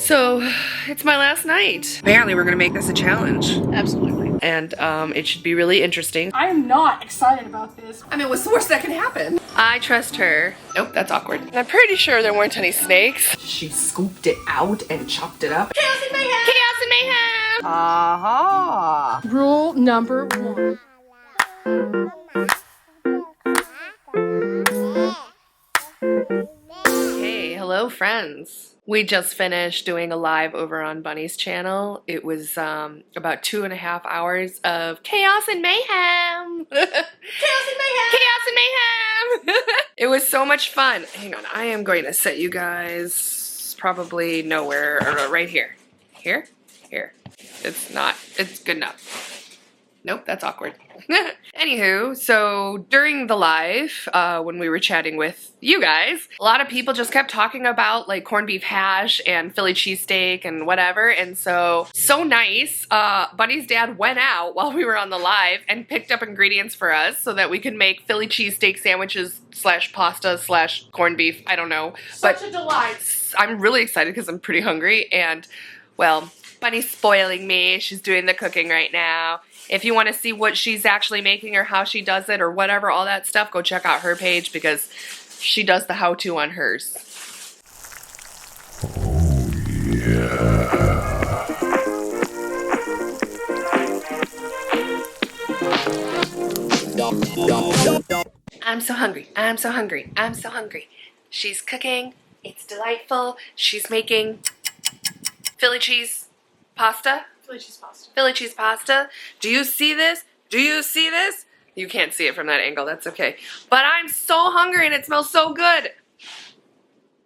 So, it's my last night. Apparently we're gonna make this a challenge. Absolutely. And it should be really interesting. I am not excited about this. I mean, what's the worst that can happen? I trust her. Nope, that's awkward. And I'm pretty sure there weren't any snakes. She scooped it out and chopped it up. Chaos and mayhem! Chaos and mayhem! Aha! Rule number 1. Hey, hello friends. We just finished doing a live over on Bunny's channel. It was about 2.5 hours of chaos and mayhem. Chaos and mayhem. Chaos and mayhem. It was so much fun. Hang on, I am going to set you guys probably nowhere, or right here. Here? Here. It's not, it's good enough. Nope, that's awkward. Anywho, so during the live, when we were chatting with you guys, a lot of people just kept talking about like corned beef hash and Philly cheesesteak and whatever, and so nice. Bunny's dad went out while we were on the live and picked up ingredients for us so that we could make Philly cheesesteak sandwiches / pasta / corned beef, I don't know. Such a delight. I'm really excited because I'm pretty hungry, and well, Bunny's spoiling me. She's doing the cooking right now. If you want to see what she's actually making or how she does it or whatever, all that stuff, go check out her page because she does the how-to on hers. I'm so hungry. I'm so hungry. I'm so hungry. She's cooking. It's delightful. She's making Philly cheese pasta. Philly cheese pasta. Philly cheese pasta. Do you see this? Do you see this? You can't see it from that angle. That's okay. But I'm so hungry and it smells so good.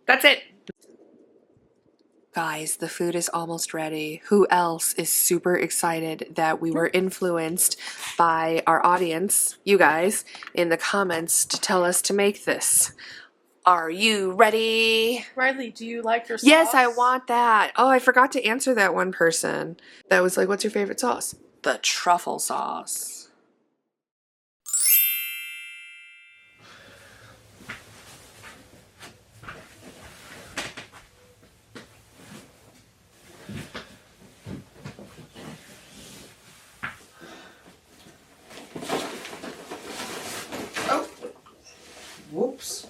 That's it. Guys, the food is almost ready. Who else is super excited that we were influenced by our audience, you guys, in the comments to tell us to make this? Are you ready? Riley, do you like your sauce? Yes, I want that. Oh, I forgot to answer that one person. That was like, what's your favorite sauce? The truffle sauce. Oh. Whoops.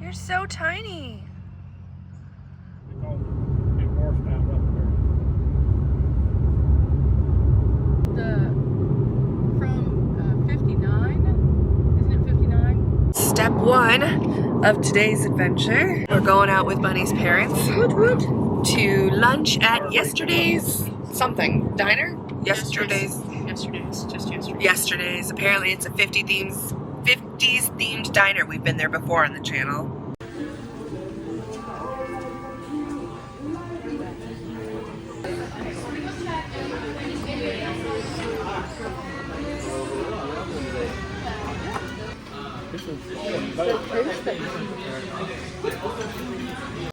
You're so tiny. From 59? Isn't it 59? Step 1 of today's adventure. We're going out with Bunny's parents to lunch at yesterday's something diner. Yesterday's. Apparently it's a 50s themed diner. We've been there before on the channel.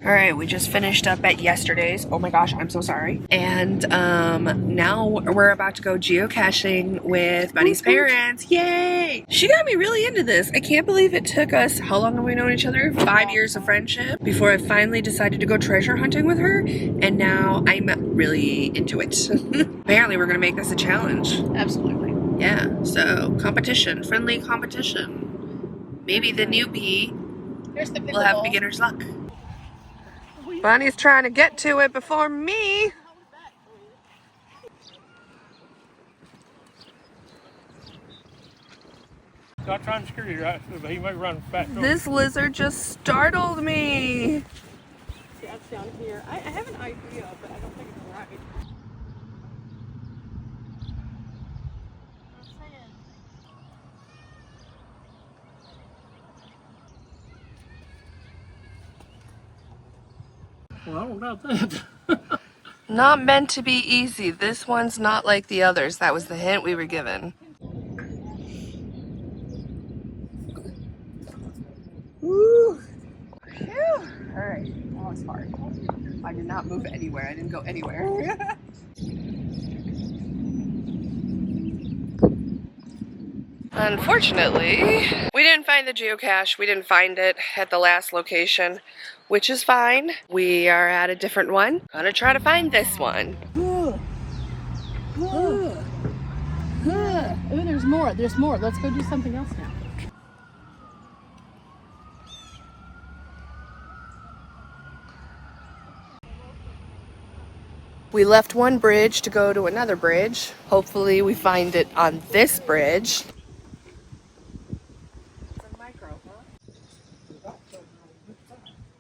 Alright, we just finished up at yesterday's. Oh my gosh, I'm so sorry. And now we're about to go geocaching with Bunny's parents. Yay! She got me really into this. I can't believe it took us, how long have we known each other? 5 years of friendship before I finally decided to go treasure hunting with her. And now I'm really into it. Apparently we're gonna make this a challenge. Absolutely. Yeah, so competition, friendly competition. Maybe the newbie will have beginner's luck. Bunny's trying to get to it before me. Not trying to scare you, right? But he may run back. This lizard just startled me. Yeah, it's down here. I have an idea, but I don't think it's right. I don't doubt that. Not meant to be easy. This one's not like the others. That was the hint we were given. Woo! Phew. Alright, that was hard. I did not move anywhere. I didn't go anywhere. Unfortunately, we didn't find the geocache. We didn't find it at the last location, which is fine. We are at a different one. Gonna try to find this one. Oh, there's more. There's more. Let's go do something else now. We left one bridge to go to another bridge. Hopefully we find it on this bridge.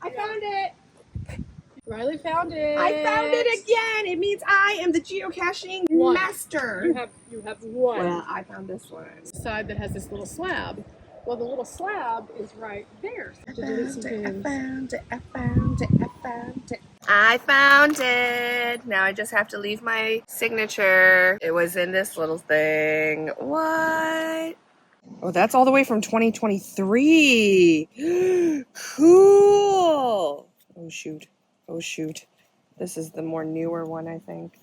I found it. Riley found it. I found it again. It means I am the geocaching master. You have one. Well, I found this one. Side that has this little slab. Well, the little slab is right there. I found it. I found it. Now I just have to leave my signature. It was in this little thing. What? Oh, that's all the way from 2023. Cool. Oh, shoot. Oh, shoot. This is the more newer one, I think.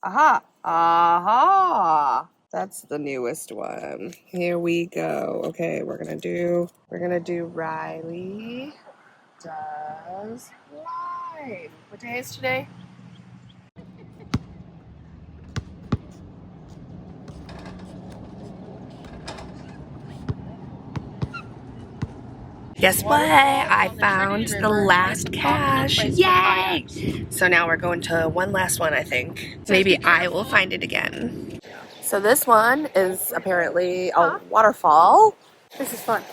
Aha. Aha. That's the newest one. Here we go. Okay, we're gonna do Riley does live. What day is today? Guess what? I found the last cache. Yay! So now we're going to one last one, I think. Maybe I will find it again. So this one is apparently a waterfall. This is fun.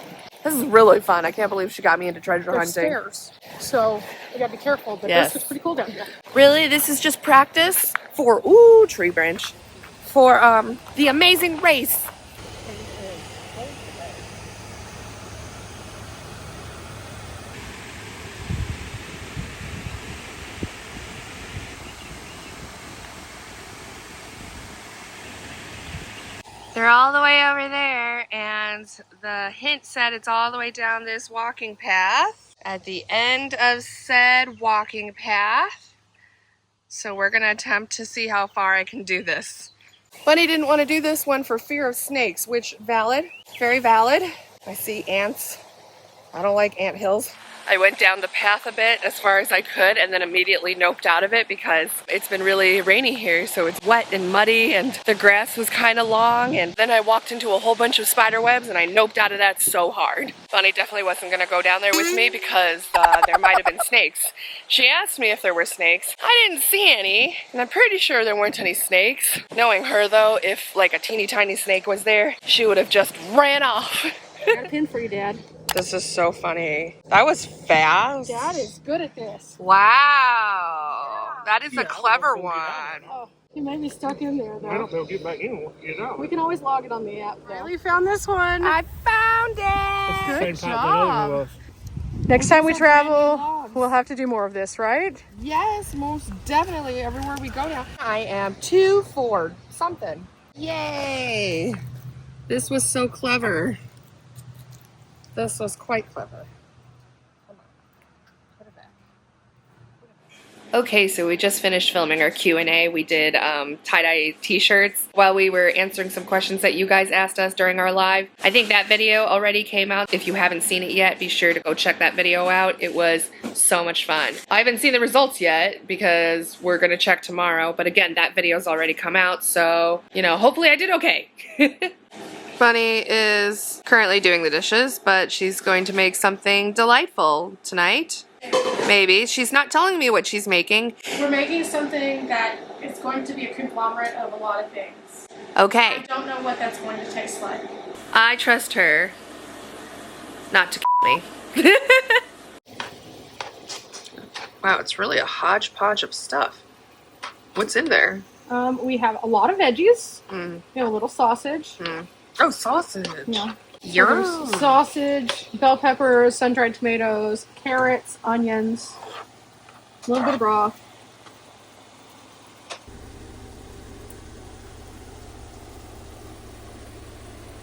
This is really fun. I can't believe she got me into treasure There's hunting. stairs, so we gotta be careful. But Yes. this is pretty cool down here. Really? This is just practice for, tree branch. For the amazing race. They're all the way over there, and the hint said it's all the way down this walking path. At the end of said walking path. So we're gonna attempt to see how far I can do this. Bunny didn't want to do this one for fear of snakes, which valid, very valid. I see ants. I don't like ant hills. I went down the path a bit as far as I could and then immediately noped out of it because it's been really rainy here, so it's wet and muddy and the grass was kind of long, and then I walked into a whole bunch of spider webs and I noped out of that so hard. Bunny definitely wasn't gonna go down there with me because there might have been snakes. She asked me if there were snakes. I didn't see any, and I'm pretty sure there weren't any snakes. Knowing her though, if like a teeny tiny snake was there, she would have just ran off. I got a pin for you, Dad. This is so funny. That was fast. Dad is good at this. Wow. That is a clever one. Oh, he may be stuck in there, though. I don't know, get back in and get out. We can always log it on the app, though. Riley found this one. I found it. Good Same type that other one was. Next time we Some brand new travel, logs. we'll have to do more of this, right? Yes, most definitely. Everywhere we go now. I am 2 for something. Yay. This was so clever. This was quite clever. Okay, so we just finished filming our Q&A. We did tie-dye t-shirts while we were answering some questions that you guys asked us during our live. I think that video already came out. If you haven't seen it yet, be sure to go check that video out. It was so much fun. I haven't seen the results yet because we're gonna check tomorrow. But again, that video's already come out, so, you know, hopefully I did okay. Bunny is currently doing the dishes, but she's going to make something delightful tonight. Maybe. She's not telling me what she's making. We're making something that is going to be a conglomerate of a lot of things. Okay. I don't know what that's going to taste like. I trust her not to kill me. Wow, it's really a hodgepodge of stuff. What's in there? We have a lot of veggies. Mm. We have a little sausage. Mm. Oh, sausage. Yeah. Yum. So there's sausage, bell peppers, sun-dried tomatoes, carrots, onions, A little bit of broth.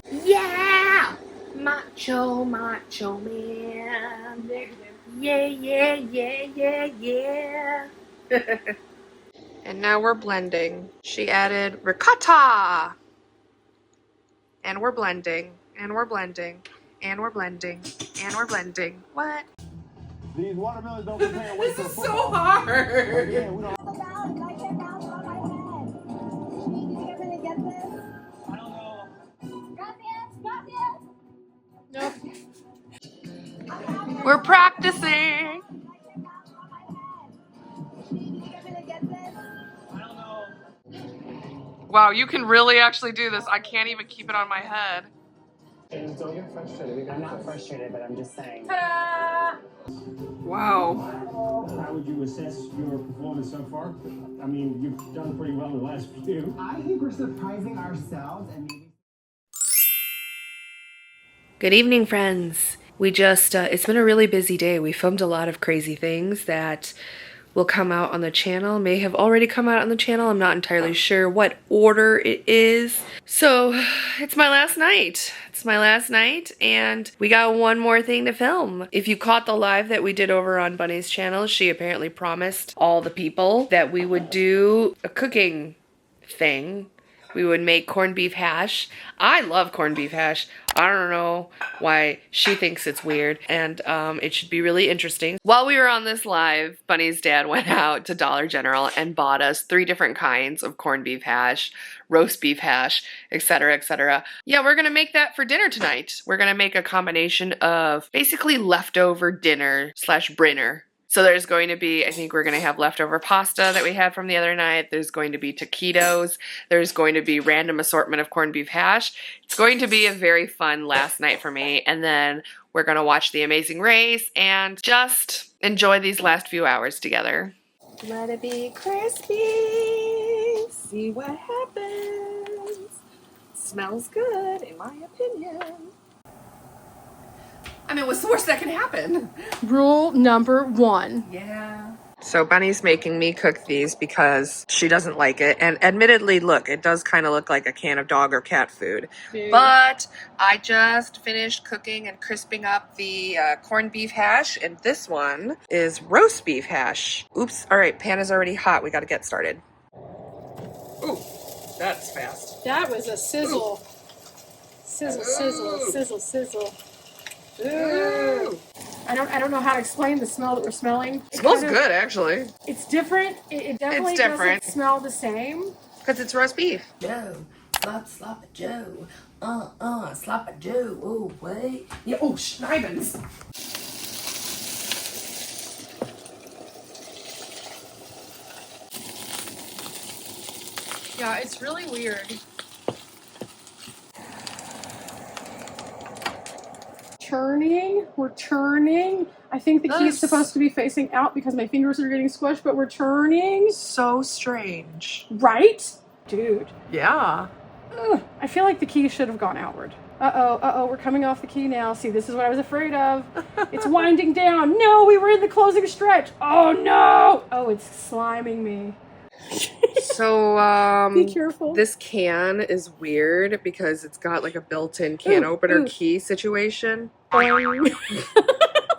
Yeah! Macho, macho man. Yeah, yeah, yeah, yeah, yeah. And now we're blending. She added ricotta. And we're blending. And we're blending. And we're blending. And we're blending. What? These watermelons don't prepare away This is so hard. Yeah, we don't. I can't bounce on my head. You think I'm gonna get this? I don't know. Nope. We're practicing. I can't bounce on my head. You think I'm gonna get this? I don't know. Wow, you can really actually do this. I can't even keep it on my head. And don't get frustrated. I'm not frustrated, but I'm just saying. Ta-da! Wow. How would you assess your performance so far? I mean, you've done pretty well in the last few. I think we're surprising ourselves and maybe. Good evening, friends. We just, it's been a really busy day. We filmed a lot of crazy things that will come out on the channel, may have already come out on the channel. I'm not entirely sure what order it is. So it's my last night. It's my last night and we got one more thing to film. If you caught the live that we did over on Bunny's channel, she apparently promised all the people that we would do a cooking thing. We would make corned beef hash. I love corned beef hash. I don't know why she thinks it's weird, and it should be really interesting. While we were on this live, Bunny's dad went out to Dollar General and bought us 3 different kinds of corned beef hash, roast beef hash, etc., etc. Yeah, we're gonna make that for dinner tonight. We're gonna make a combination of basically leftover dinner slash brinner. So there's going to be, I think we're going to have leftover pasta that we had from the other night. There's going to be taquitos. There's going to be random assortment of corned beef hash. It's going to be a very fun last night for me. And then we're going to watch The Amazing Race and just enjoy these last few hours together. Let it be crispy. See what happens. Smells good, in my opinion. I mean, what's the worst that can happen? Rule number 1. Yeah. So Bunny's making me cook these because she doesn't like it. And admittedly, look, it does kind of look like a can of dog or cat food. Dude. But I just finished cooking and crisping up the corned beef hash. And this one is roast beef hash. Oops. All right, pan is already hot. We got to get started. Ooh, that's fast. That was a sizzle. Sizzle, sizzle, Ooh. sizzle, sizzle. Ooh. I don't know how to explain the smell that we're smelling. It Smells kind of- good, actually. It's different. It definitely It's different. doesn't smell the same. Because it's roast beef. Joe, slap a Joe, slap a Joe, oh wait, yeah, oh Schneibens. Yeah, it's really weird. We're turning. I think the key is supposed to be facing out because my fingers are getting squished, but we're turning. So strange. Right? Dude. Yeah. Ugh, I feel like the key should have gone outward. Uh-oh, we're coming off the key now. See, this is what I was afraid of. It's winding down. No, we were in the closing stretch. Oh, no. Oh, it's sliming me. So, Be careful. this can is weird because it's got like a built-in can opener key situation. Boing.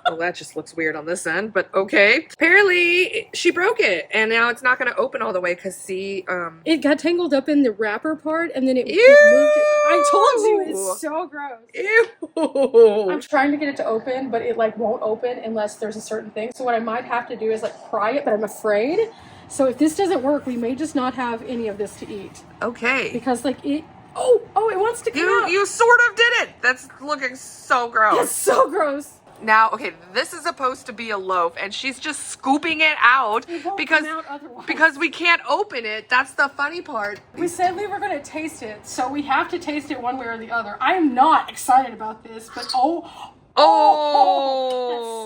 Well, that just looks weird on this end, but okay. Apparently, she broke it, and now it's not going to open all the way because, see, It got tangled up in the wrapper part, and then it moved Ew. it. I told you, it's so gross. Ew. I'm trying to get it to open, but it like won't open unless there's a certain thing. So what I might have to do is like pry it, but I'm afraid. So if this doesn't work, we may just not have any of this to eat. Okay. Because like it, oh, it wants to come out. You sort of did it. That's looking so gross. That's so gross. Now, okay, this is supposed to be a loaf, and she's just scooping it out It won't because come out otherwise. because we can't open it. That's the funny part. We said we were going to taste it, so we have to taste it one way or the other. I am not excited about this, but that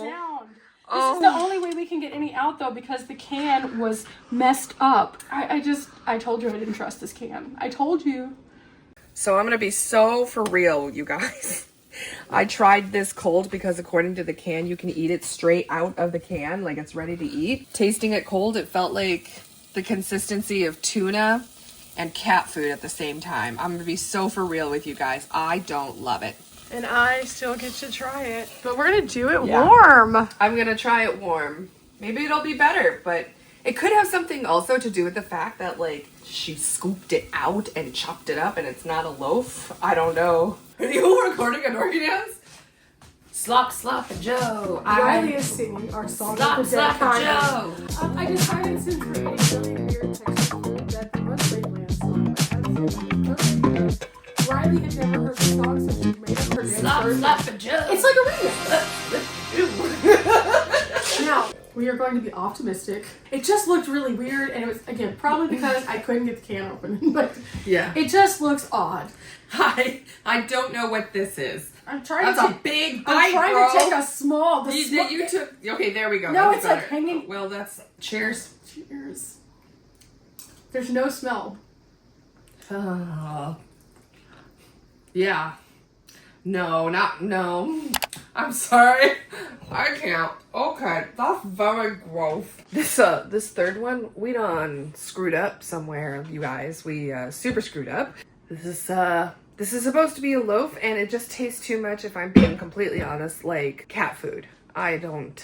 sound. This is the only way we can get any out, though, because the can was messed up. I told you I didn't trust this can. I told you. So I'm gonna be so for real, you guys. I tried this cold because according to the can, you can eat it straight out of the can, like it's ready to eat. Tasting it cold, it felt like the consistency of tuna and cat food at the same time. I'm gonna be so for real with you guys. I don't love it. And I still get to try it. But we're gonna do it Yeah. warm. I'm gonna try it warm. Maybe it'll be better, but it could have something also to do with the fact that like she scooped it out and chopped it up and it's not a loaf. I don't know. Are you recording a dorky dance? Slop, slop, a Joe. Riley is singing our song Slop, of the dead slop, a kind. Joe. I decided since creating really weird textures that the most lately song Riley had never heard the song, so she made up her dance Slop, version. slop, a Joe. It's like a remix. Now, we are going to be optimistic. It just looked really weird, and it was, again, probably because I couldn't get the can open, but Yeah. it just looks odd. I don't know what this is. I'm trying That's to a take, big bite, I'm trying bro. to take a small, the small. You took. Okay, there we go. No, That's it's like better. hanging. Well, that's cheers. Cheers. There's no smell. Yeah. No. I'm sorry. I can't. Okay, that's very gross. This third one, we done screwed up somewhere, you guys. We super screwed up. This is supposed to be a loaf, and it just tastes too much, if I'm being completely honest, like cat food. I don't,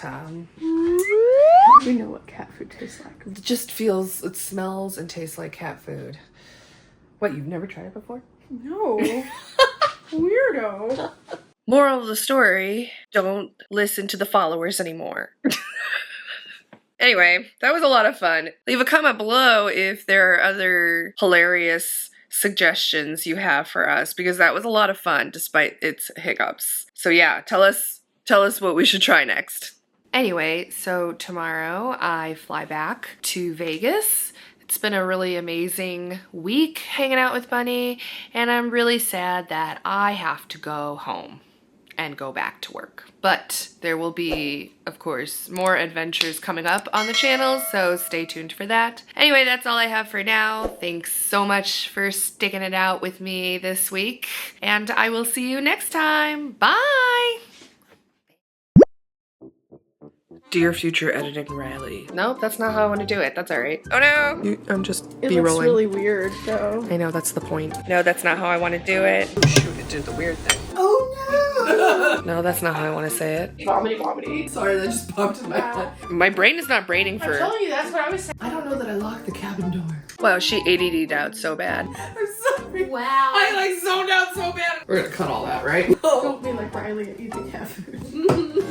We know what cat food tastes like. it just it smells and tastes like cat food. What, you've never tried it before? No. Weirdo. Moral of the story, don't listen to the followers anymore. Anyway, that was a lot of fun. Leave a comment below if there are other hilarious suggestions you have for us, because that was a lot of fun despite its hiccups. So yeah, tell us what we should try next. Anyway, so tomorrow I fly back to Vegas. It's been a really amazing week hanging out with Bunny, and I'm really sad that I have to go home and go back to work. But there will be, of course, more adventures coming up on the channel, so stay tuned for that. Anyway, that's all I have for now. Thanks so much for sticking it out with me this week, and I will see you next time. Bye! Dear future editing Riley. Nope, that's not how I want to do it. That's all right. Oh no! I'm just It B-rolling. looks really weird, though. I know, that's the point. No, that's not how I want to do it. Oh, shoot, it did the weird thing. Oh No, that's not how I want to say it. no! Vomity. Sorry, that just popped in my head. My brain is not braining I'm for... telling you, that's what I was saying. I don't know that I locked the cabin door. Wow, she ADD'd out so bad. I'm sorry. Wow. I like zoned out so bad. We're gonna cut all that, right? Don't be like Riley and eat the cat food.